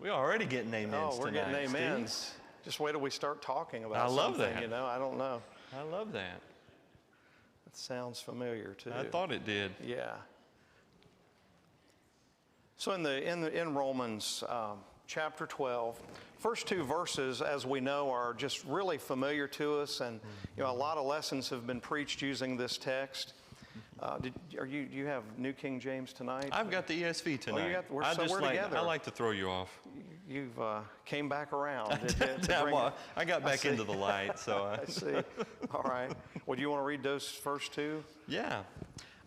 We're already getting amens Oh, we're tonight, getting amens. Steve. Just wait till we start talking about I love something, that. you know. I don't know. I love that. It sounds familiar too. I thought it did. Yeah. So in Romans chapter 12, first two verses, as we know, are just really familiar to us, and you know, a lot of lessons have been preached using this text. You have New King James tonight? I've got the ESV tonight. We're together. I like to throw you off. You've came back around. I got back into the light, so I see. All right. Well, do you want to read those first two? Yeah.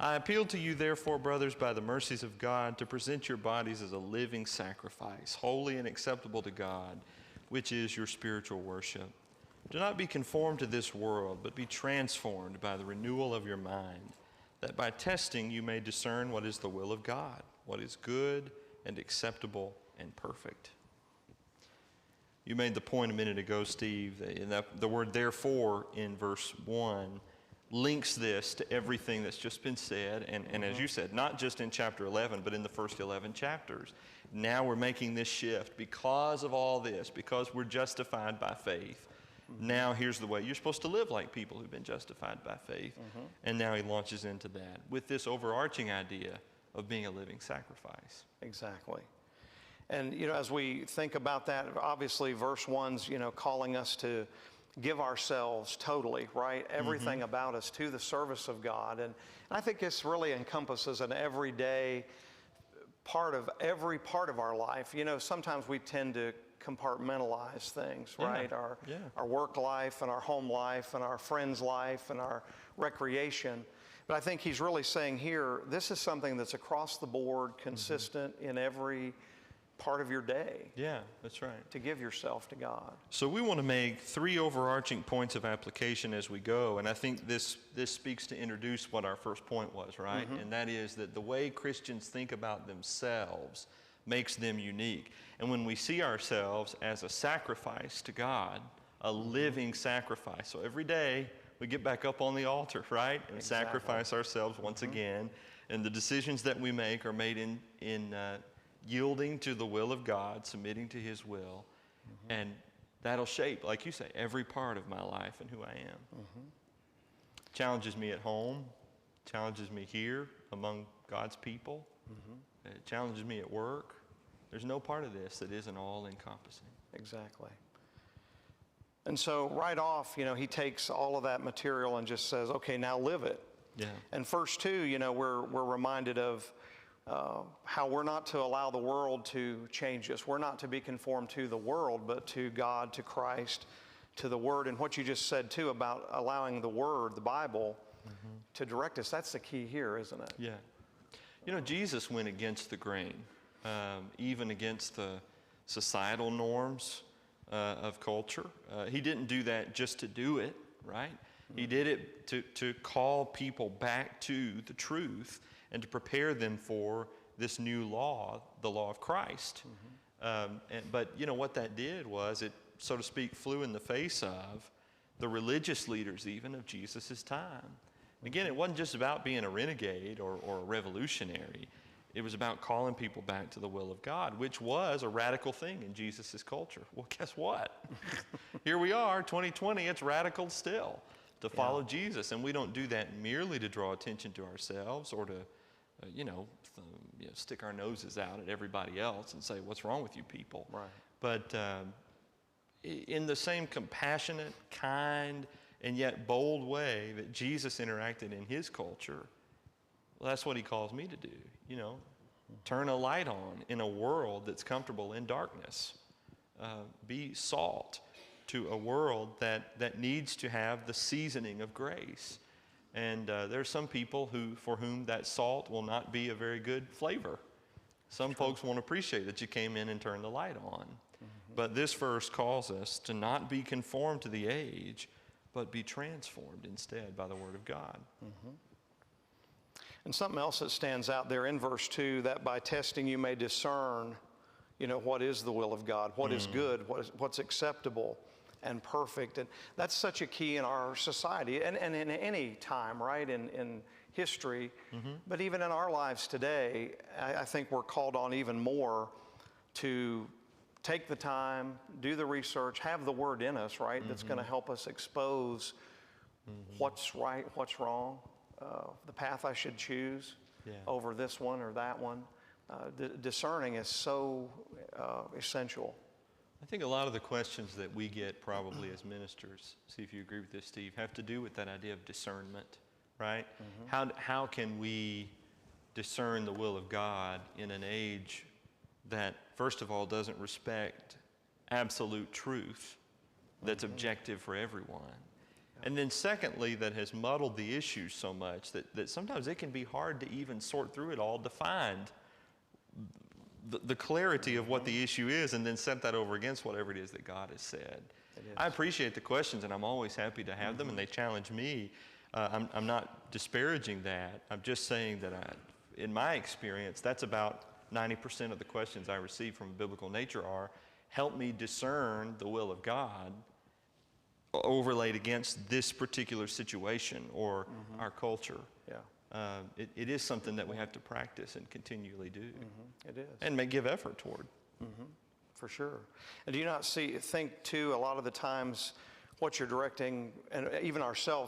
I appeal to you, therefore, brothers, by the mercies of God, to present your bodies as a living sacrifice, holy and acceptable to God, which is your spiritual worship. Do not be conformed to this world, but be transformed by the renewal of your mind, that by testing you may discern what is the will of God, what is good and acceptable and perfect. You made the point a minute ago, Steve, that the word therefore in verse 1 links this to everything that's just been said, and as you said, not just in chapter 11, but in the first 11 chapters. Now we're making this shift because of all this, because we're justified by faith. Now here's the way you're supposed to live like people who've been justified by faith. And now he launches into that with this overarching idea of being a living sacrifice. Exactly. And, you know, as we think about that, obviously verse 1's, you know, calling us to give ourselves totally, right? Everything about us to the service of God. And I think this really encompasses an everyday part of every part of our life. You know, sometimes we tend to compartmentalize things, right? Our work life and our home life and our friends' life and our recreation. But I think he's really saying here, this is something that's across the board, consistent in every part of your day. Yeah, that's right. To give yourself to God. So we want to make three overarching points of application as we go, and I think this speaks to introduce what our first point was, right? And that is that the way Christians think about themselves makes them unique. And when we see ourselves as a sacrifice to God, a living sacrifice, so every day we get back up on the altar, right? And sacrifice ourselves once again, and the decisions that we make are made in yielding to the will of God, submitting to His will, and that'll shape, like you say, every part of my life and who I am. Challenges me at home, challenges me here among God's people, it challenges me at work. There's no part of this that isn't all-encompassing. Exactly. And so right off, you know, he takes all of that material and just says, okay, now live it. Yeah. And first two, you know, we're reminded of how we're not to allow the world to change us. We're not to be conformed to the world, but to God, to Christ, to the Word. And what you just said, too, about allowing the Word, the Bible, to direct us, that's the key here, isn't it? Yeah. You know, Jesus went against the grain, even against the societal norms of culture. He didn't do that just to do it, right? He did it to call people back to the truth and to prepare them for this new law, the law of Christ. But you know what that did was it, so to speak, flew in the face of the religious leaders even of Jesus' time. Again, it wasn't just about being a renegade or a revolutionary. It was about calling people back to the will of God, which was a radical thing in Jesus' culture. Well, guess what? Here we are, 2020, it's radical still to follow Jesus. And we don't do that merely to draw attention to ourselves or to stick our noses out at everybody else and say, what's wrong with you people? Right. But in the same compassionate, kind, and yet bold way that Jesus interacted in his culture, well, that's what he calls me to do, you know. Turn a light on in a world that's comfortable in darkness. Be salt to a world that needs to have the seasoning of grace. And there are some people for whom that salt will not be a very good flavor. Some folks won't appreciate that you came in and turned the light on. But this verse calls us to not be conformed to the age, but be transformed instead by the Word of God. And something else that stands out there in verse 2, that by testing you may discern, you know, what is the will of God, what is good, what's acceptable and perfect. And that's such a key in our society and in any time, right, in history. But even in our lives today, I think we're called on even more to take the time, do the research, have the Word in us, right? That's going to help us expose what's right, what's wrong, the path I should choose over this one or that one. Discerning is so essential. I think a lot of the questions that we get probably as ministers, see if you agree with this, Steve, have to do with that idea of discernment, right? How can we discern the will of God in an age that, first of all, doesn't respect absolute truth that's objective for everyone? And then secondly, that has muddled the issues so much that sometimes it can be hard to even sort through it all to find the clarity of what the issue is and then set that over against whatever it is that God has said. I appreciate the questions, and I'm always happy to have them, and they challenge me. I'm not disparaging that. I'm just saying that in my experience, that's about 90% of the questions I receive from a biblical nature are, help me discern the will of God overlaid against this particular situation or our culture. Yeah. It is something that we have to practice and continually do. It is. And may give effort toward. For sure. And do you not think too, a lot of the times what you're directing, and even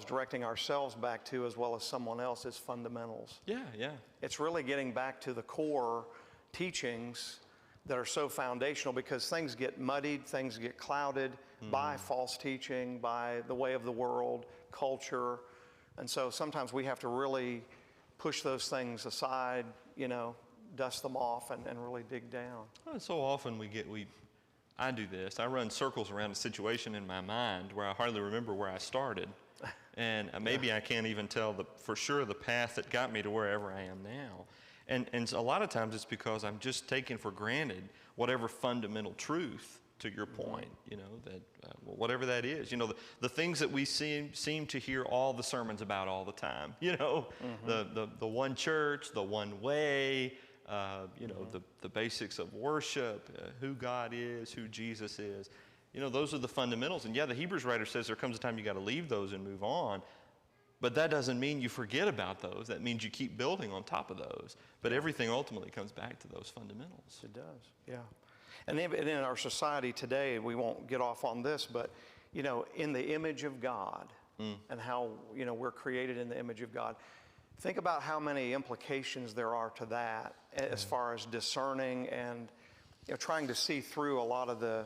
directing ourselves back to as well as someone else, is fundamentals. Yeah. It's really getting back to the core teachings that are so foundational, because things get muddied, things get clouded by false teaching, by the way of the world, culture. And so sometimes we have to really push those things aside, dust them off and really dig down. Well, so often I do this. I run circles around a situation in my mind where I hardly remember where I started. And maybe I can't even tell for sure the path that got me to wherever I am now. And a lot of times it's because I'm just taking for granted whatever fundamental truth, to your point, that whatever that is, the things that we seem to hear all the sermons about all the time, the one church, the one way, the basics of worship, who God is, who Jesus is. Those are the fundamentals. And the Hebrews writer says there comes a time you got to leave those and move on. But that doesn't mean you forget about those. That means you keep building on top of those. But everything ultimately comes back to those fundamentals. It does, yeah. And in our society today, we won't get off on this, but, in the image of God and how, we're created in the image of God, think about how many implications there are to that as far as discerning and trying to see through a lot of the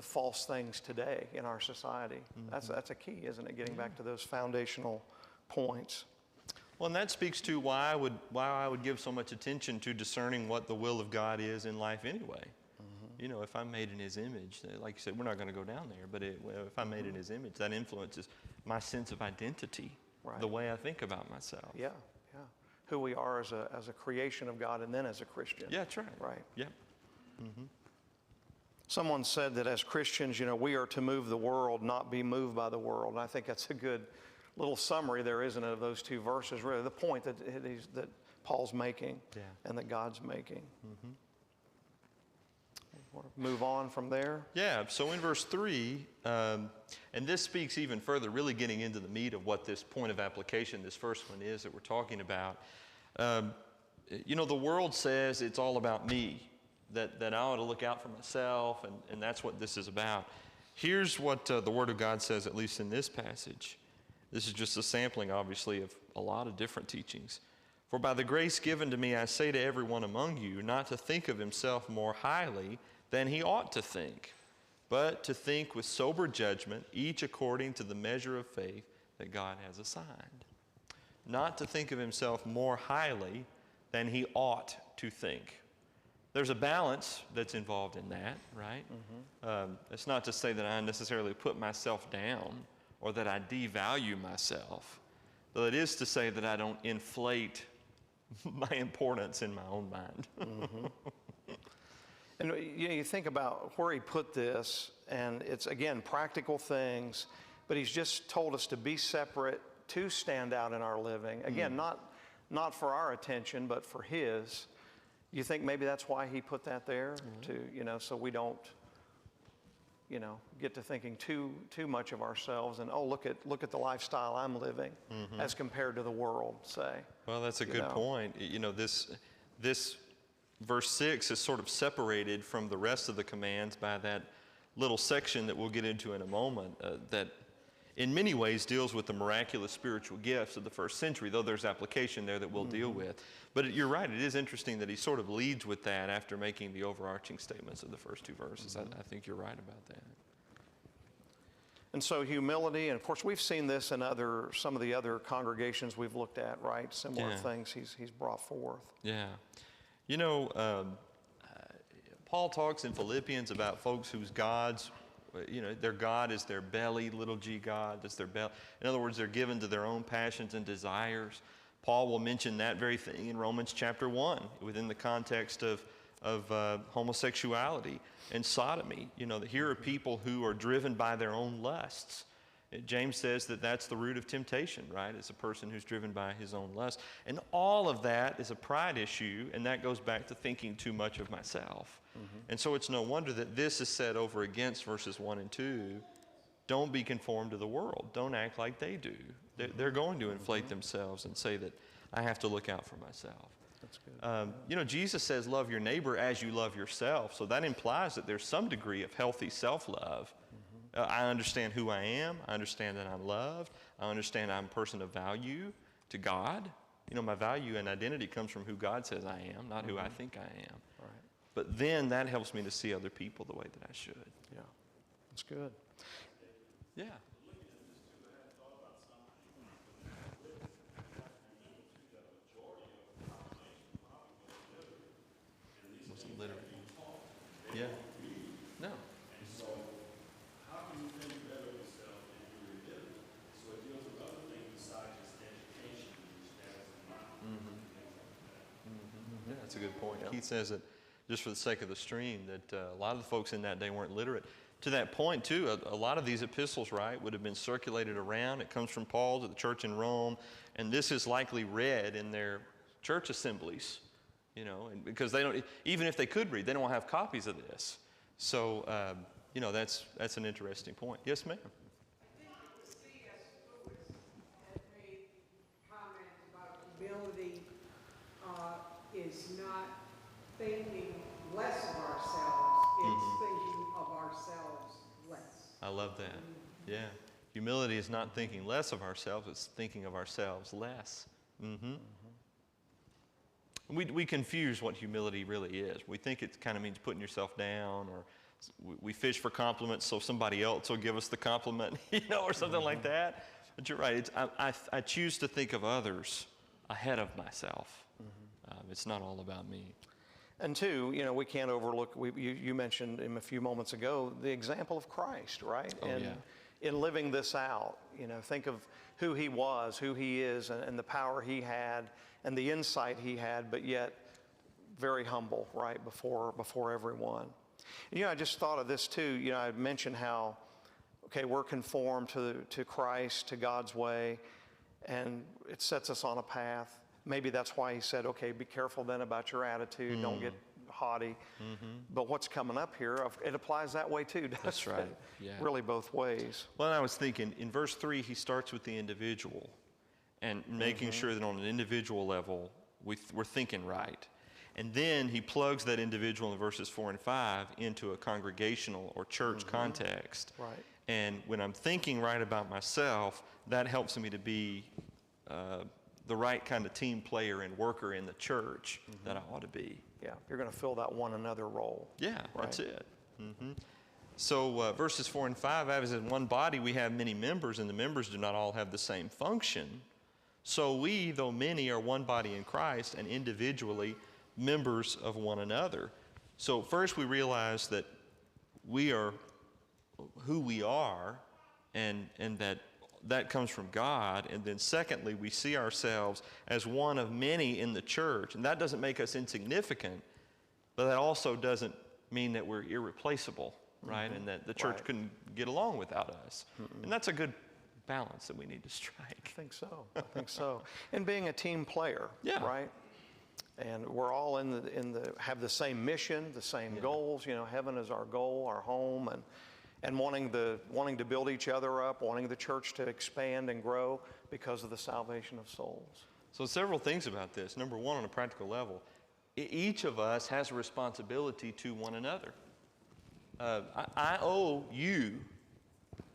false things today in our society. That's a key, isn't it? Getting back to those foundational points. Well, and that speaks to why I would give so much attention to discerning what the will of God is in life anyway. If I'm made in His image, like you said, we're not going to go down there, but if I'm made in His image, that influences my sense of identity, the way I think about myself. Yeah. Who we are as a creation of God, and then as a Christian. Yeah, that's right. Right. Yeah. Someone said that as Christians, we are to move the world, not be moved by the world. And I think that's a good little summary there, isn't it, of those two verses, really, the point that Paul's making and that God's making. Move on from there? Yeah, so in verse 3, and this speaks even further, really getting into the meat of what this point of application, this first one is that we're talking about. The world says it's all about me, that I ought to look out for myself, and that's what this is about. Here's what the Word of God says, at least in this passage. This is just a sampling, obviously, of a lot of different teachings. For by the grace given to me, I say to everyone among you, not to think of himself more highly than he ought to think, but to think with sober judgment, each according to the measure of faith that God has assigned. Not to think of himself more highly than he ought to think. There's a balance that's involved in that, right? It's not to say that I necessarily put myself down or that I devalue myself, but it is to say that I don't inflate my importance in my own mind. And you think about where he put this, and it's, again, practical things, but he's just told us to be separate, to stand out in our living. Again, not for our attention, but for his. You think maybe that's why he put that there, so we don't, get to thinking too much of ourselves and, look at the lifestyle I'm living as compared to the world, say. Well, that's a good point. verse 6 is sort of separated from the rest of the commands by that little section that we'll get into in a moment, that in many ways deals with the miraculous spiritual gifts of the first century, though there's application there that we'll deal with. But you're right, it is interesting that he sort of leads with that after making the overarching statements of the first two verses. I think you're right about that. And so humility, and of course we've seen this in some of the other congregations we've looked at, right? Similar things he's brought forth. Yeah. You know, Paul talks in Philippians about folks whose gods, their God is their belly, little g God, that's their belly. In other words, they're given to their own passions and desires. Paul will mention that very thing in Romans chapter 1 within the context of homosexuality and sodomy. Here are people who are driven by their own lusts. James says that that's the root of temptation, right? It's a person who's driven by his own lust. And all of that is a pride issue, and that goes back to thinking too much of myself. And so it's no wonder that this is said over against verses 1 and 2. Don't be conformed to the world. Don't act like they do. They're going to inflate themselves and say that I have to look out for myself. That's good. Jesus says love your neighbor as you love yourself. So that implies that there's some degree of healthy self-love. I understand who I am. I understand that I'm loved. I understand I'm a person of value to God. My value and identity comes from who God says I am, not who I think I am. Right. But then that helps me to see other people the way that I should. Yeah, that's good. Yeah. Wasn't literate. Yeah. No. Yeah, that's a good point. Yeah. Keith says that, just for the sake of the stream, that a lot of the folks in that day weren't literate. To that point, too, a lot of these epistles, right, would have been circulated around. It comes from Paul to the church in Rome, and this is likely read in their church assemblies, and because they don't, even if they could read, they don't have copies of this. So, that's an interesting point. Yes, ma'am. C.S. Lewis had made comments about humility is not thinking less of ourselves, it's thinking of ourselves less. I love that. Yeah. Humility is not thinking less of ourselves, it's thinking of ourselves less. We confuse what humility really is. We think it kind of means putting yourself down, or we fish for compliments so somebody else will give us the compliment, or something like that. But you're right. I choose to think of others ahead of myself. It's not all about me. And two, we can't overlook, you mentioned him a few moments ago, the example of Christ, right? Oh, and yeah. in living this out, think of who he was, who he is, and the power he had, and the insight he had, but yet very humble, right, before everyone. And, I just thought of this too. I mentioned how, we're conformed to Christ, to God's way, and it sets us on a path. Maybe that's why he said, be careful then about your attitude. Don't get haughty. But what's coming up here, it applies that way too, doesn't That's right. it? Yeah. Really both ways. Well, I was thinking, in verse 3, he starts with the individual and making sure that on an individual level, we're thinking right. And then he plugs that individual in verses 4 and 5 into a congregational or church context. Right. And when I'm thinking right about myself, that helps me to be the right kind of team player and worker in the church that I ought to be. Yeah, you're going to fill that one another role. Yeah, right? That's it. So verses 4 and 5, as in one body we have many members, and the members do not all have the same function. So we, though many, are one body in Christ, and individually members of one another. So first we realize that we are who we are, and that comes from God. And then secondly, we see ourselves as one of many in the church. And that doesn't make us insignificant, but that also doesn't mean that we're irreplaceable, right? And that the church couldn't get along without us. And that's a good balance that we need to strike. I think so. And being a team player, right? And we're all have the same mission, the same goals. Heaven is our goal, our home, and wanting to build each other up, wanting the church to expand and grow because of the salvation of souls. So several things about this. Number one, on a practical level, each of us has a responsibility to one another. I owe you,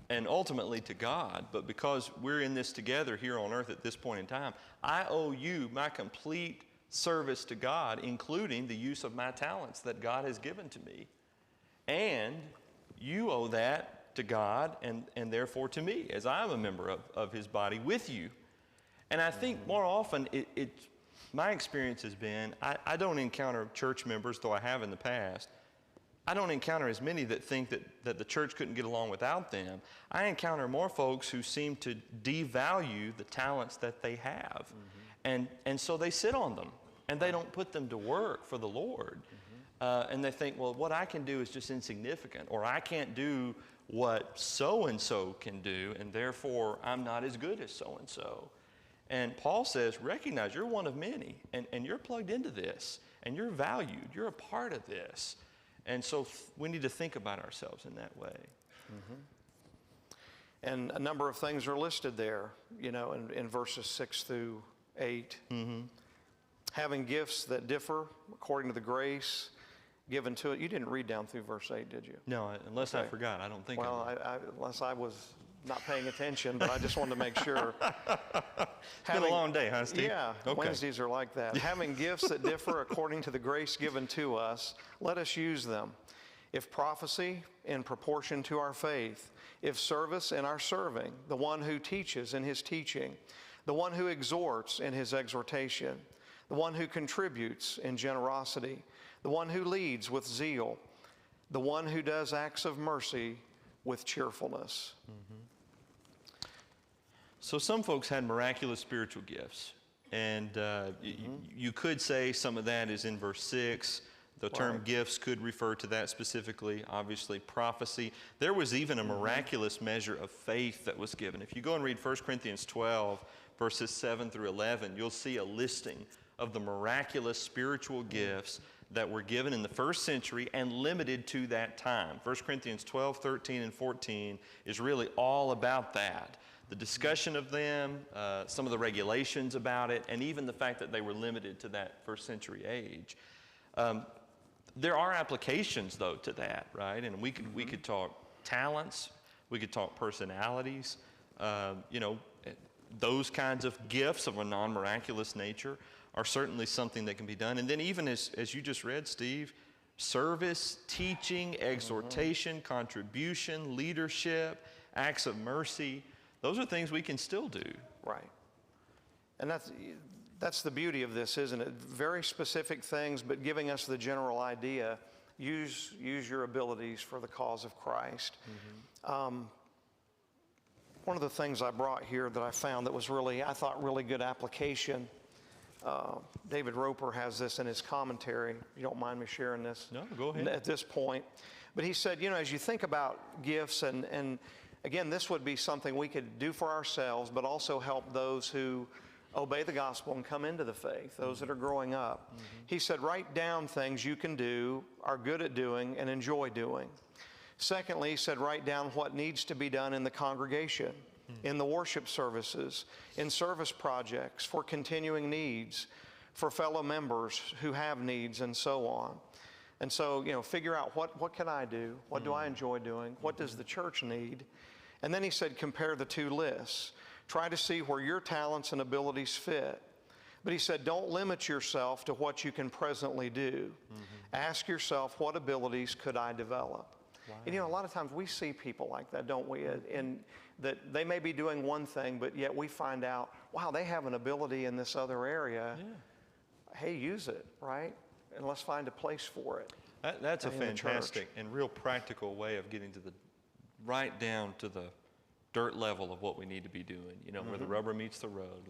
and ultimately to God, but because we're in this together here on earth at this point in time, I owe you my complete service to God, including the use of my talents that God has given to me. And you owe that to God and therefore to me, as I'm a member of his body with you. And I think more often, my experience has been, I don't encounter church members, though I have in the past. I don't encounter as many that think that the church couldn't get along without them. I encounter more folks who seem to devalue the talents that they have. And so they sit on them, and they don't put them to work for the Lord. And they think, well, what I can do is just insignificant, or I can't do what so-and-so can do, and therefore I'm not as good as so-and-so. And Paul says, recognize you're one of many, and you're plugged into this, and you're valued, you're a part of this. And so we need to think about ourselves in that way. And a number of things are listed there, you know, in verses 6 through 8. Having gifts that differ according to the grace given to it. You didn't read down through verse 8, did you? No, unless I forgot. I don't think well, I did. unless I was not paying attention, but I just wanted to make sure. It's been a long day, huh, Steve? Yeah, okay. Wednesdays are like that. Having gifts that differ according to the grace given to us, let us use them. If prophecy, in proportion to our faith. If service, in our serving. The one who teaches, in his teaching. The one who exhorts, in his exhortation. The one who contributes, in generosity. The one who leads, with zeal. The one who does acts of mercy, with cheerfulness. So some folks had miraculous spiritual gifts, and you could say some of that is in verse 6. The term gifts could refer to that specifically, obviously prophecy. There was even a miraculous measure of faith that was given. If you go and read 1 Corinthians 12, verses 7 through 11, you'll see a listing of the miraculous spiritual gifts that were given in the first century and limited to that time. 1 Corinthians 12, 13, and 14 is really all about that. The discussion of them, some of the regulations about it, and even the fact that they were limited to that first century age. There are applications, though, to that, right? And we could talk talents, we could talk personalities, those kinds of gifts of a non-miraculous nature are certainly something that can be done. And then even as you just read, Steve, service, teaching, exhortation, contribution, leadership, acts of mercy, those are things we can still do. Right. And that's the beauty of this, isn't it? Very specific things, but giving us the general idea. Use your abilities for the cause of Christ. One of the things I brought here that I found that was I thought really good application. David Roper has this in his commentary. You don't mind me sharing this? No, go ahead. At this point. But he said, as you think about gifts, and again, this would be something we could do for ourselves, but also help those who obey the gospel and come into the faith, those that are growing up. He said, write down things you can do, are good at doing, and enjoy doing. Secondly, he said, write down what needs to be done in the congregation, in the worship services, in service projects, for continuing needs, for fellow members who have needs, and so on. And so, figure out what can I do? What do I enjoy doing? What does the church need? And then he said, compare the two lists. Try to see where your talents and abilities fit. But he said, don't limit yourself to what you can presently do. Ask yourself, what abilities could I develop? Wow. And a lot of times we see people like that, don't we? And that they may be doing one thing, but yet we find out, wow, they have an ability in this other area. Yeah. Hey, use it, right? And let's find a place for it. That's a fantastic and real practical way of getting to right down to the dirt level of what we need to be doing, where the rubber meets the road.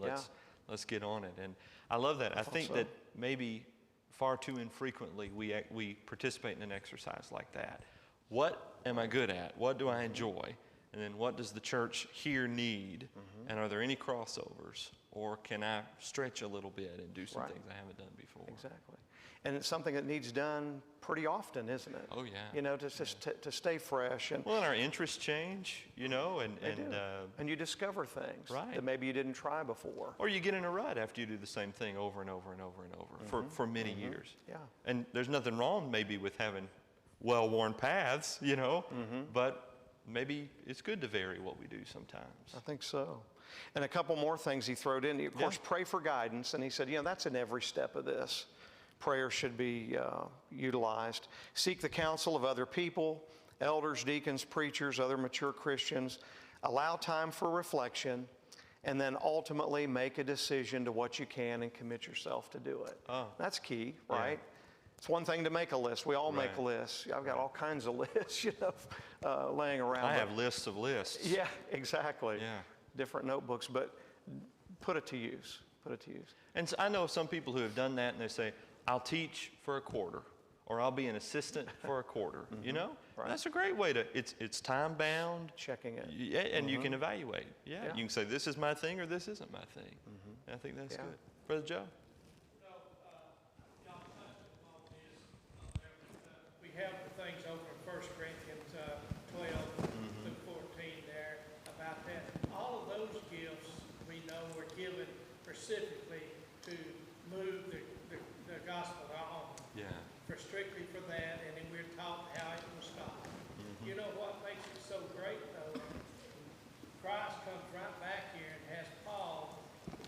Let's get on it. And I love that. I think that maybe far too infrequently we participate in an exercise like that. What am I good at? What do I enjoy? And then what does the church here need? And are there any crossovers? Or can I stretch a little bit and do some things I haven't done before? Exactly. And it's something that needs done pretty often, isn't it? Oh, yeah. You know, to stay fresh. And Well, and our interests change, you know, they do. And you discover things Right. that maybe you didn't try before. or you get in a rut after you do the same thing over and over and over and over for many years. Yeah. And there's nothing wrong maybe with having well-worn paths, you know, but maybe it's good to vary what we do sometimes. I think so. And a couple more things he threw in. Of course, pray for guidance. And he said, you know, that's in every step of this. Prayer should be utilized. Seek the counsel of other people, elders, deacons, preachers, other mature Christians. Allow time for reflection. And then ultimately make a decision to what you can and commit yourself to do it. Oh. That's key, right? It's one thing to make a list. We all make Right. lists. I've got all kinds of lists, you know, laying around. I but- have lists of lists. Yeah, exactly. Yeah. Different notebooks, but put it to use. Put it to use. And so I know some people who have done that and they say, I'll teach for a quarter or I'll be an assistant for a quarter, you know? Right. That's a great way to, it's time bound. Checking it. Yeah, and you can evaluate. Yeah, Yeah. you can say this is my thing or this isn't my thing. And I think that's Yeah. good. Brother Joe? So, y'all touched upon this, we have the things over in 1 Corinthians 12 through 14 there about that. All of those gifts we know were given specifically to move the gospel on, Yeah. for strictly for that, and then we're taught how it was taught. You know what makes it so great though? Christ comes right back here and has Paul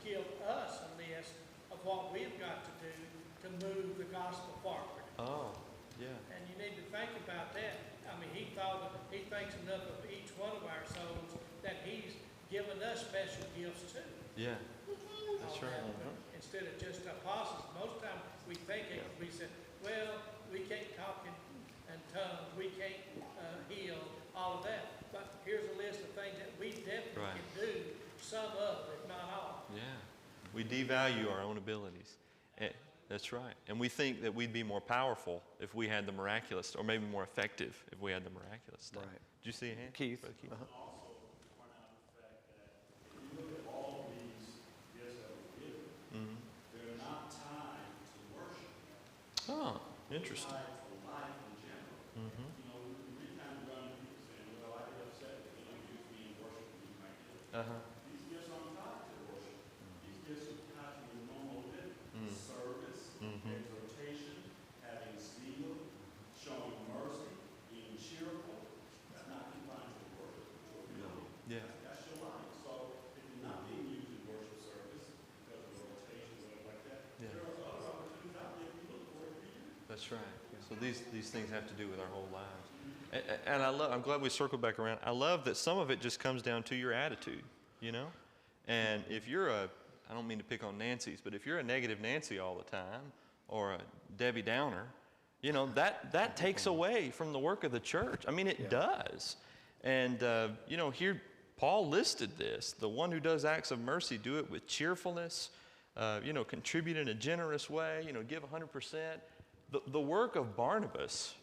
give us a list of what we've got to do to move the gospel forward. Oh, yeah. And you need to think about that. I mean, he thinks enough of each one of our souls that he's given us special gifts too. Yeah. That's on right. that. But instead of just apostles, most times we think it, we say, well, we can't talk in tongues, we can't heal, all of that. But here's a list of things that we definitely Right. can do, some of, if not all. Yeah. We devalue our own abilities. That's right. And we think that we'd be more powerful if we had the miraculous, or maybe more effective if we had the miraculous stuff. Right. Did you see a hand? Keith. Brother Keith? Also point out the fact that if you look at all of these gifts that were given, they're not tied to worship. Oh, interesting. Tied to life in general. You know, many times we run into people saying, well, I get upset if they don't use me in worship and use my gift. Uh-huh. These gifts aren't tied to worship. These gifts are tied to your normal living. Service, exhortation, having zeal, showing mercy, being cheerful. That's not confined to worship. Yeah. That's your life. So if you're not being used in worship service because of rotation or whatever like that, Yeah. there are other opportunities out there if you look for it for you. That's right. So these things have to do with our whole lives. And I'm glad we circled back around. I love that some of it just comes down to your attitude, you know? And if you're I don't mean to pick on Nancy's, but if you're a negative Nancy all the time or a Debbie Downer, you know, that takes away from the work of the church. I mean, it does. And, you know, here Paul listed this. The one who does acts of mercy, do it with cheerfulness, you know, contribute in a generous way, you know, give 100%. The work of Barnabas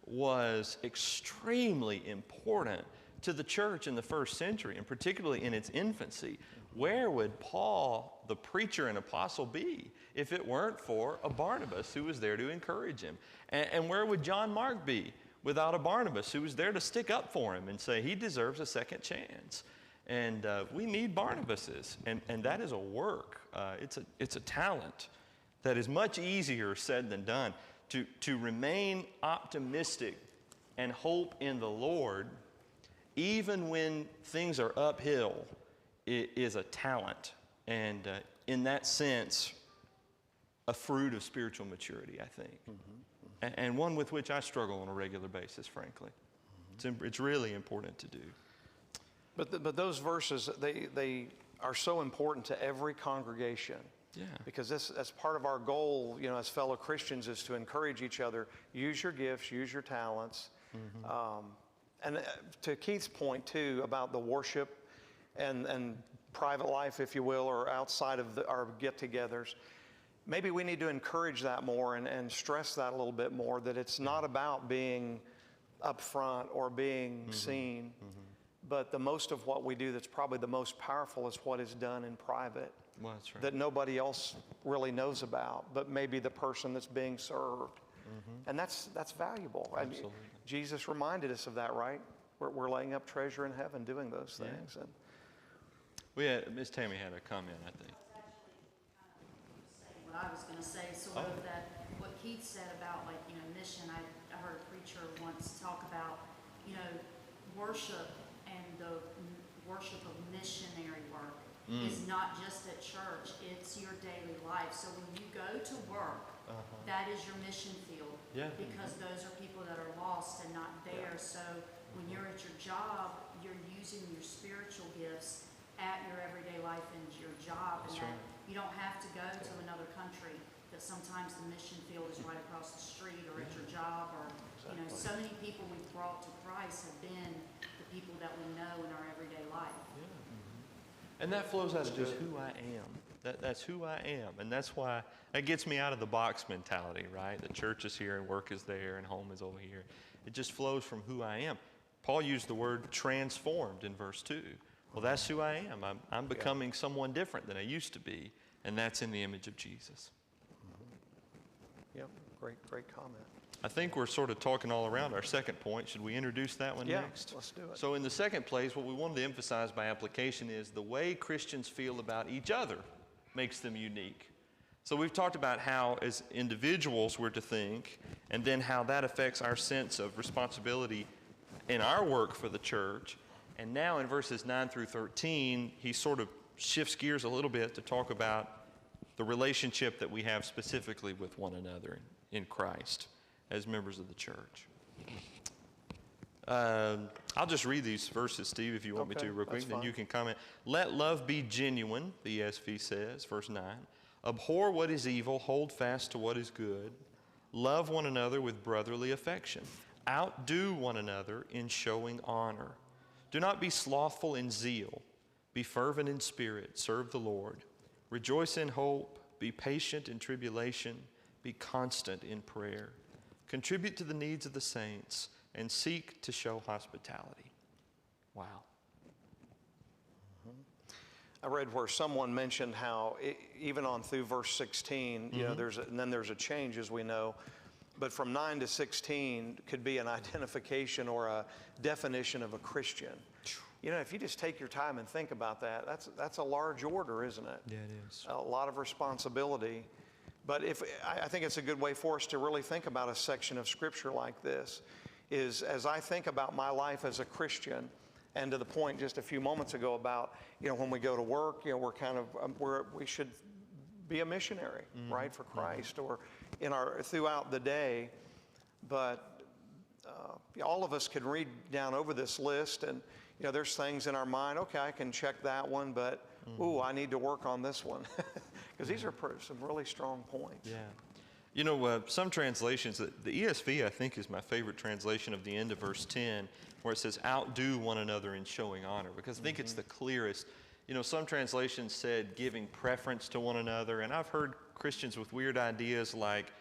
was extremely important to the church in the first century, and particularly in its infancy. Where would Paul, the preacher and apostle, be if it weren't for a Barnabas who was there to encourage him? And where would John Mark be without a Barnabas who was there to stick up for him and say he deserves a second chance? And we need Barnabases, and that is a work. It's a talent that is much easier said than done. To remain optimistic and hope in the Lord, even when things are uphill, is a talent. And in that sense, a fruit of spiritual maturity, I think. And one with which I struggle on a regular basis, frankly. It's really important to do. But those verses, they are so important to every congregation. Yeah. Because that's part of our goal, you know, as fellow Christians, is to encourage each other. Use your gifts, use your talents. And to Keith's point, too, about the worship and private life, if you will, or outside of our get-togethers, maybe we need to encourage that more and stress that a little bit more, that it's not about being up front or being seen, but the most of what we do that's probably the most powerful is what is done in private. Well, that's right. That nobody else really knows about, but maybe the person that's being served. And that's valuable. And Absolutely. Jesus reminded us of that, right? We're laying up treasure in heaven doing those Yeah. things. And Miss Tammy had a comment, I think. What I was going to say, sort of that, what Keith said about like, mission. I heard a preacher once talk about, worship and the worship of missionary work is not just at church, it's your daily life. So when you go to work, that is your mission field. Yeah. Because those are people that are lost and not there. So when you're at your job, you're using your spiritual gifts at your everyday life and your job. That's And that right. you don't have to go to another country, that sometimes the mission field is right across the street or at your job, or, so many people we've brought to Christ have been the people that we know in our everyday life. And that flows out of just who I am. That's who I am. And that's why that gets me out of the box mentality, right? The church is here and work is there and home is over here. It just flows from who I am. Paul used the word transformed in verse 2. Well, that's who I am. I'm becoming someone different than I used to be, and that's in the image of Jesus. yep, great comment. I think we're sort of talking all around our second point. Should we introduce that one Yeah, next? let's do it. So in the second place, what we wanted to emphasize by application is the way Christians feel about each other makes them unique. So we've talked about how as individuals we're to think, and then how that affects our sense of responsibility in our work for the church. And now in verses 9 through 13, he sort of shifts gears a little bit to talk about the relationship that we have specifically with one another in Christ as members of the church. I'll just read these verses, Steve, if you want me Okay, to, real quick, that's then fine. you can comment. Let love be genuine, the ESV says, verse 9. Abhor what is evil, hold fast to what is good. Love one another with brotherly affection. Outdo one another in showing honor. Do not be slothful in zeal. Be fervent in spirit. Serve the Lord. Rejoice in hope. Be patient in tribulation. Be constant in prayer. Contribute to the needs of the saints and seek to show hospitality. Wow. I read where someone mentioned how even on through verse 16, and then there's a change, as we know, but from 9 to 16 could be an identification or a definition of a Christian. If you just take your time and think about that, that's a large order, isn't it? Yeah, it is. A lot of responsibility. But I think it's a good way for us to really think about a section of Scripture like this, is as I think about my life as a Christian, and to the point just a few moments ago about, when we go to work, we're kind of, we should be a missionary, right, for Christ, or throughout the day. But all of us can read down over this list, and there's things in our mind. Okay, I can check that one, but I need to work on this one, because these are some really strong points. Yeah. Some translations, the ESV, I think, is my favorite translation of the end of verse 10, where it says, outdo one another in showing honor, because I think it's the clearest. Some translations said giving preference to one another, and I've heard Christians with weird ideas like,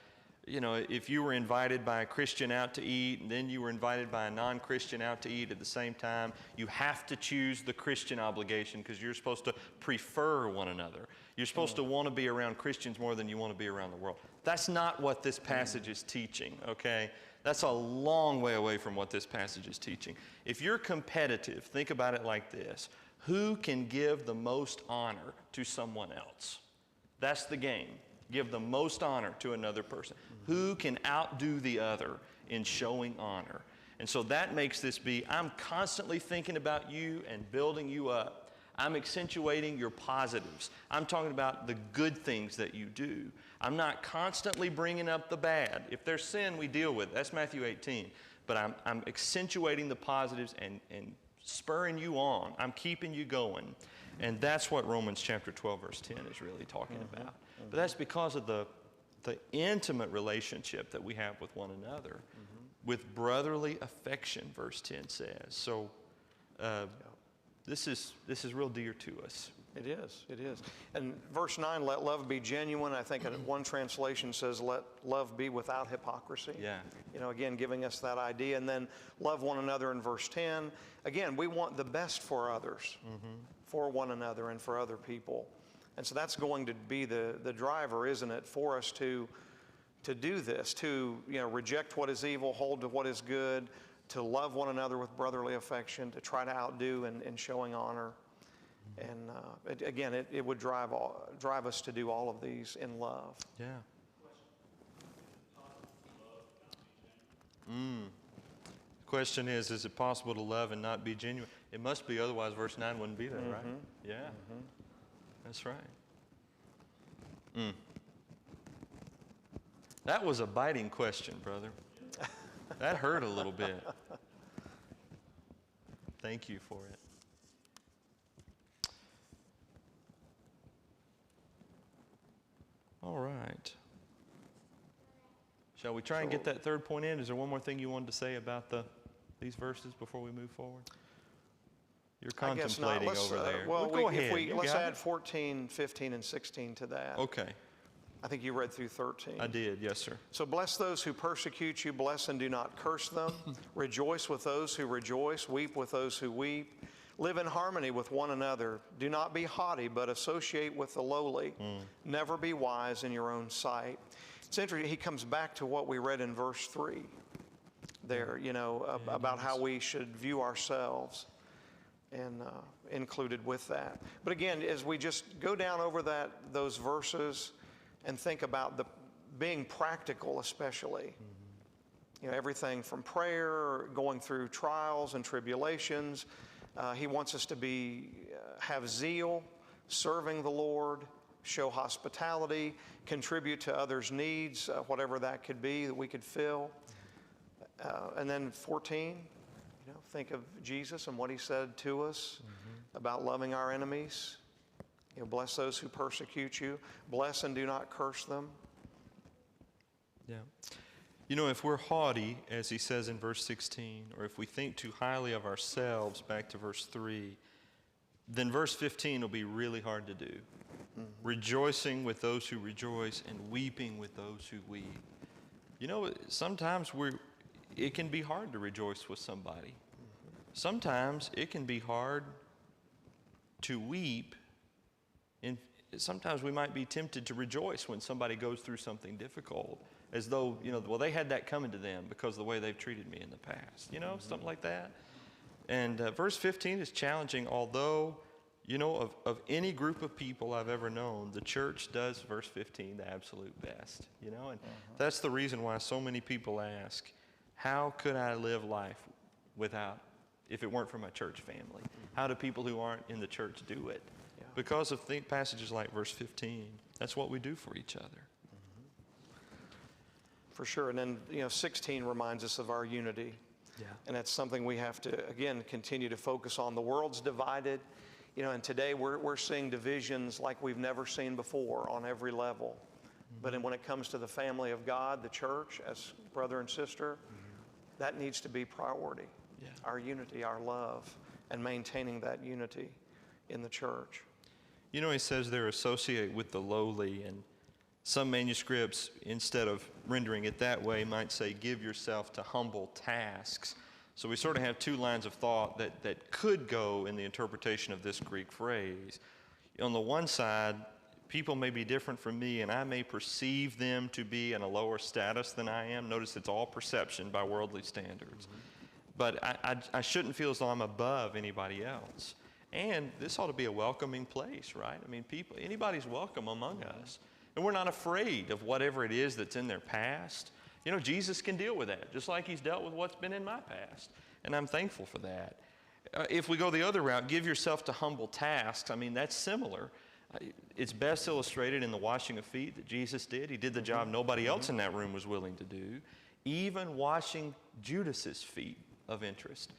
if you were invited by a Christian out to eat, and then you were invited by a non-Christian out to eat at the same time, you have to choose the Christian obligation because you're supposed to prefer one another. You're supposed to want to be around Christians more than you want to be around the world. That's not what this passage is teaching, okay? That's a long way away from what this passage is teaching. If you're competitive, think about it like this. Who can give the most honor to someone else? That's the game. Give the most honor to another person. Who can outdo the other in showing honor? And so that makes this be, I'm constantly thinking about you and building you up. I'm accentuating your positives. I'm talking about the good things that you do. I'm not constantly bringing up the bad. If there's sin, we deal with it. That's Matthew 18. But I'm accentuating the positives and spurring you on. I'm keeping you going. And that's what Romans chapter 12, verse 10 is really talking about. But that's because of the intimate relationship that we have with one another, with brotherly affection, verse 10 says. So this is real dear to us. It is. And verse 9, let love be genuine. I think one translation says, let love be without hypocrisy. Yeah. Again, giving us that idea. And then love one another in verse 10. Again, we want the best for others, for one another and for other people. And so that's going to be the driver, isn't it, for us to do this, to reject what is evil, hold to what is good, to love one another with brotherly affection, to try to outdo in showing honor. And it would drive us to do all of these in love. Yeah. Question is it possible to love and not be genuine? It must be, otherwise verse 9 wouldn't be there, right? Yeah. That's right. That was a biting question, brother. That hurt a little bit. Thank you for it. All right. Shall we try and get that third point in? Is there one more thing you wanted to say about these verses before we move forward? You're I guess not. contemplating over there. Well, go ahead. Let's add 14, 15, and 16 to that. Okay. I think you read through 13. I did, yes, sir. So bless those who persecute you, bless and do not curse them. Rejoice with those who rejoice, weep with those who weep. Live in harmony with one another. Do not be haughty, but associate with the lowly. Never be wise in your own sight. It's interesting, he comes back to what we read in verse 3 there, about how we should view ourselves, and included with that. But again, as we just go down over those verses and think about being practical especially, everything from prayer, going through trials and tribulations, he wants us to have zeal, serving the Lord, show hospitality, contribute to others' needs, whatever that could be that we could fill. And then 14, think of Jesus and what he said to us about loving our enemies. Bless those who persecute you. Bless and do not curse them. Yeah. If we're haughty, as he says in verse 16, or if we think too highly of ourselves, back to verse 3, then verse 15 will be really hard to do. Rejoicing with those who rejoice and weeping with those who weep. Sometimes it can be hard to rejoice with somebody. Sometimes it can be hard to weep, and sometimes we might be tempted to rejoice when somebody goes through something difficult, as though, they had that coming to them because of the way they've treated me in the past, something like that. And verse 15 is challenging, although, of any group of people I've ever known, the church does verse 15 the absolute best, and that's the reason why so many people ask, how could I live life if it weren't for my church family? How do people who aren't in the church do it? Yeah. Because of passages like verse 15. That's what we do for each other. For sure. And then, 16 reminds us of our unity. Yeah. And that's something we have to, again, continue to focus on. The world's divided, and today we're seeing divisions like we've never seen before on every level. But when it comes to the family of God, the church, as brother and sister, that needs to be priority. Yeah. Our unity, our love, and maintaining that unity in the church. He says there, associate with the lowly, and some manuscripts, instead of rendering it that way, might say, give yourself to humble tasks. So we sort of have two lines of thought that could go in the interpretation of this Greek phrase. On the one side, people may be different from me, and I may perceive them to be in a lower status than I am. Notice it's all perception by worldly standards. But I shouldn't feel as though I'm above anybody else. And this ought to be a welcoming place, right? Anybody's welcome among us. And we're not afraid of whatever it is that's in their past. Jesus can deal with that, just like he's dealt with what's been in my past. And I'm thankful for that. If we go the other route, give yourself to humble tasks, that's similar. It's best illustrated in the washing of feet that Jesus did. He did the job nobody else in that room was willing to do, even washing Judas's feet of interest.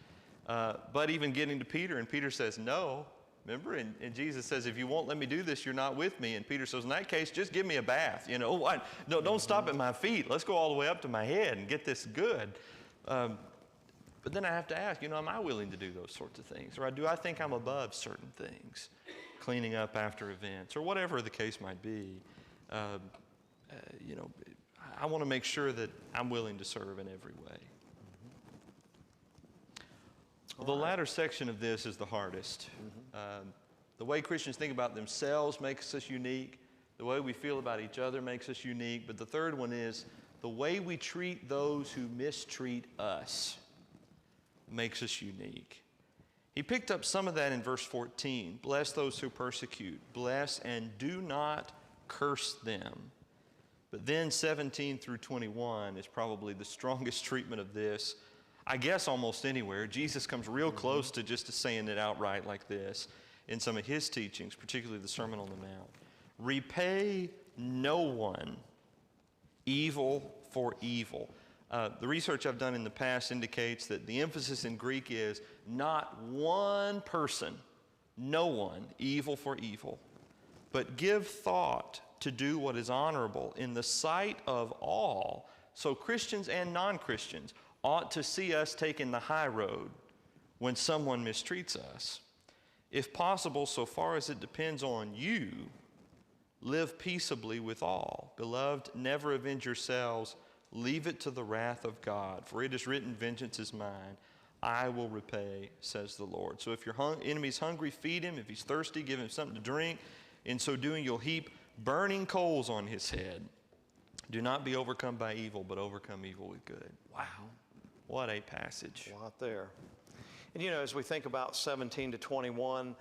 But even getting to Peter, and Peter says, no. Remember? And Jesus says, if you won't let me do this, you're not with me. And Peter says, in that case, just give me a bath. No, don't stop at my feet. Let's go all the way up to my head and get this good. But then I have to ask, am I willing to do those sorts of things? Or do I think I'm above certain things? Cleaning up after events, or whatever the case might be. I want to make sure that I'm willing to serve in every way. Well, the latter section of this is the hardest. The way Christians think about themselves makes us unique. The way we feel about each other makes us unique. But the third one is the way we treat those who mistreat us makes us unique. He picked up some of that in verse 14. Bless those who persecute. Bless and do not curse them. But then 17 through 21 is probably the strongest treatment of this, I guess, almost anywhere. Jesus comes real close to just saying it outright like this in some of his teachings, particularly the Sermon on the Mount. Repay no one evil for evil. The research I've done in the past indicates that the emphasis in Greek is not one person, no one, evil for evil, but give thought to do what is honorable in the sight of all. So Christians and non-Christians ought to see us taking the high road when someone mistreats us. If possible, so far as it depends on you, live peaceably with all. Beloved, never avenge yourselves. Leave it to the wrath of God. For it is written, vengeance is mine. I will repay, says the Lord. So if your enemy's hungry, feed him. If he's thirsty, give him something to drink. In so doing, you'll heap burning coals on his head. Do not be overcome by evil, but overcome evil with good. Wow. What a passage. A lot there. And as we think about 17 to 21,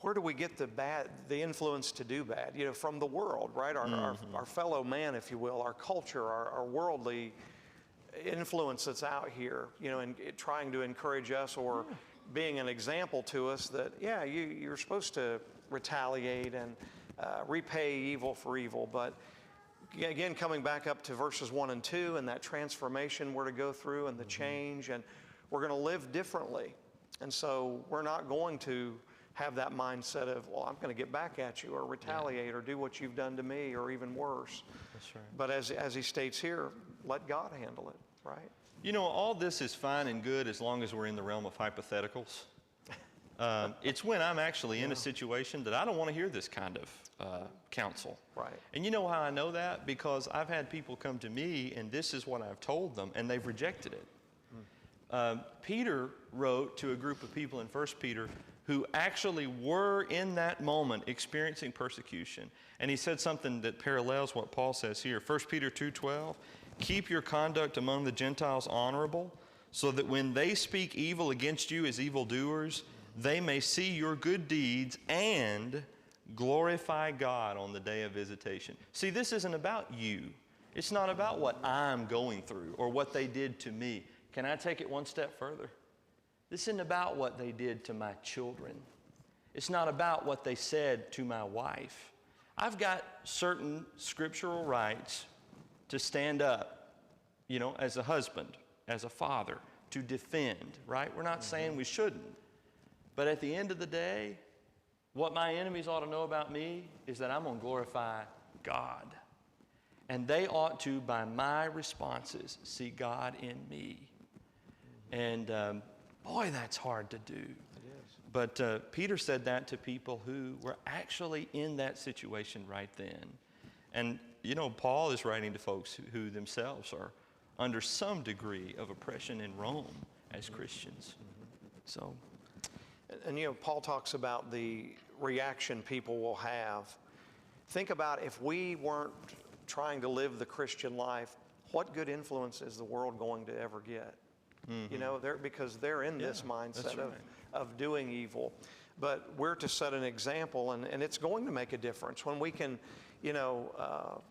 where do we get the influence to do bad? From the world, right? Our fellow man, if you will, our culture, our worldly influence that's out here, and trying to encourage us or being an example to us that, you're supposed to retaliate and repay evil for evil. But again, coming back up to verses 1 and 2 and that transformation we're to go through and the change, and we're going to live differently. And so we're not going to have that mindset of, well, I'm going to get back at you or retaliate or do what you've done to me or even worse. That's right. But as he states here, let God handle it, right? All this is fine and good as long as we're in the realm of hypotheticals. It's when I'm actually in a situation that I don't want to hear this kind of counsel. Right. And you know how I know that? Because I've had people come to me and this is what I've told them and they've rejected it. Peter wrote to a group of people in 1 Peter who actually were in that moment experiencing persecution. And he said something that parallels what Paul says here. 1 Peter 2:12, keep your conduct among the Gentiles honorable, so that when they speak evil against you as evildoers, they may see your good deeds and glorify God on the day of visitation. See, this isn't about you. It's not about what I'm going through or what they did to me. Can I take it one step further? This isn't about what they did to my children. It's not about what they said to my wife. I've got certain scriptural rights to stand up, as a husband, as a father, to defend, right? We're not saying we shouldn't. But at the end of the day, what my enemies ought to know about me is that I'm going to glorify God. And they ought to, by my responses, see God in me. And boy, that's hard to do. It is. But Peter said that to people who were actually in that situation right then. And, Paul is writing to folks who themselves are under some degree of oppression in Rome as Christians. So. And Paul talks about the reaction people will have. Think about if we weren't trying to live the Christian life, what good influence is the world going to ever get? Because they're in this mindset of doing evil. But we're to set an example, and it's going to make a difference when we can,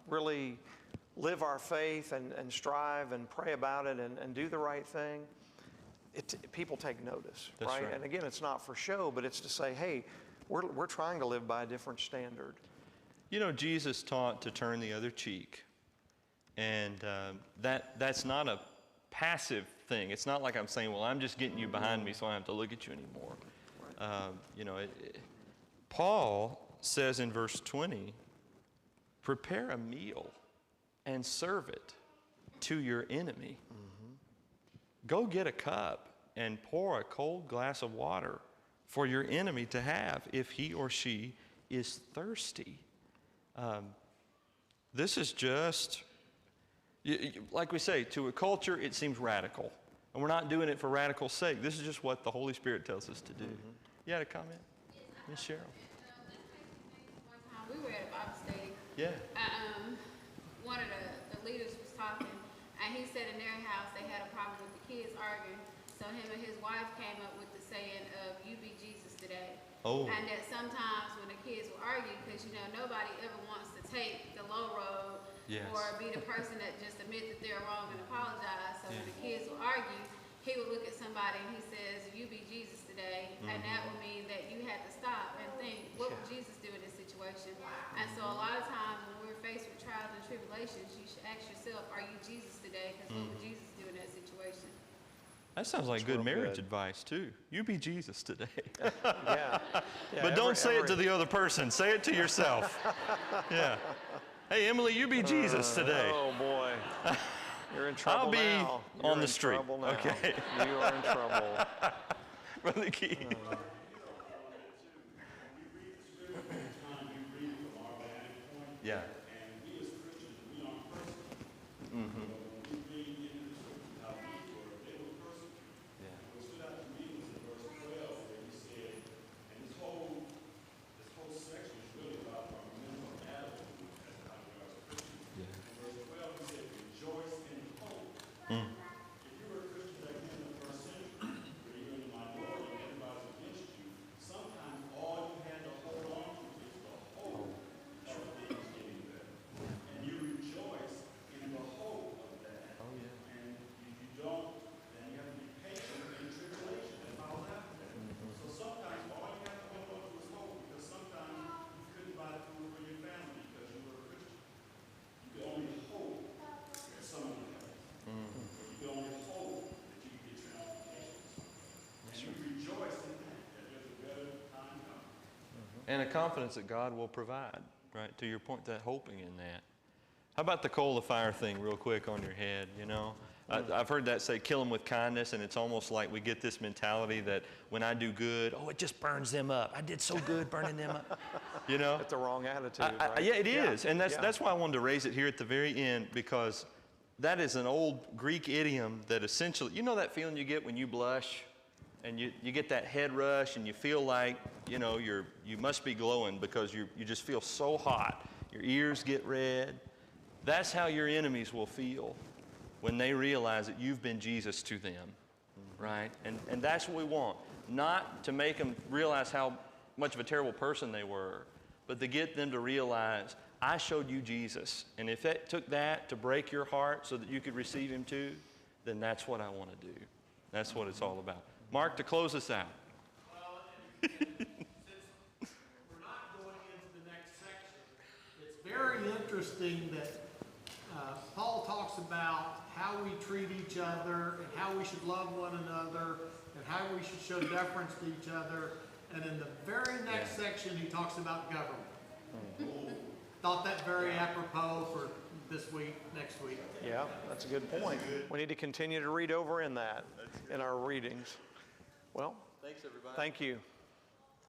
really live our faith and strive and pray about it and do the right thing. People take notice, That's right? And again, it's not for show, but it's to say, hey, we're trying to live by a different standard. Jesus taught to turn the other cheek, and that's not a passive thing. It's not like I'm saying, well, I'm just getting you behind me so I don't have to look at you anymore. Paul says in verse 20, prepare a meal and serve it to your enemy. Go get a cup and pour a cold glass of water for your enemy to have if he or she is thirsty. This is just, like we say, to a culture, it seems radical. And we're not doing it for radical sake. This is just what the Holy Spirit tells us to do. You had a comment? Miss Cheryl? One time we were at a Bible study. Yeah. One of the leaders And he said in their house, they had a problem with the kids arguing. So him and his wife came up with the saying of, "You be Jesus today." Oh. And that sometimes when the kids will argue, because nobody ever wants to take the low road Yes. or be the person that just admit that they're wrong and apologize. So when the kids will argue, he would look at somebody and he says, "You be Jesus today," and that would mean that you had to stop and think, what would Jesus do in this situation? And so a lot of times when we're faced with trials and tribulations, you should ask yourself, are you Jesus today? Because what would Jesus do in that situation? That sounds like That's good real marriage good. advice, too. You be Jesus today. Yeah. But don't say it to the other person. Say it to yourself. Yeah. Hey, Emily, you be Jesus today. Oh, boy. You're in trouble I'll be now. on You're the in street. trouble now. Okay. You are in trouble. Brother Keith. Yeah. And a confidence that God will provide, right? To your point, that hoping in that. How about the coal of fire thing real quick on your head, I've heard that say, kill them with kindness, and it's almost like we get this mentality that when I do good, oh, it just burns them up. I did so good burning them up, That's the wrong attitude, right? Yeah, it is. And Yeah. that's why I wanted to raise it here at the very end, because that is an old Greek idiom that essentially, that feeling you get when you blush? And you get that head rush and you feel like, you must be glowing because you just feel so hot. Your ears get red. That's how your enemies will feel when they realize that you've been Jesus to them, right? And that's what we want. Not to make them realize how much of a terrible person they were, but to get them to realize, I showed you Jesus. And if it took that to break your heart so that you could receive him too, then that's what I want to do. That's what it's all about. Mark, to close us out. Well, and since we're not going into the next section, it's very interesting that Paul talks about how we treat each other and how we should love one another and how we should show deference to each other. And in the very next section, he talks about government. Thought that very apropos for this week, next week. Yeah, that's a good point. We need to continue to read over in our readings. Well, Thanks, everybody. thank you.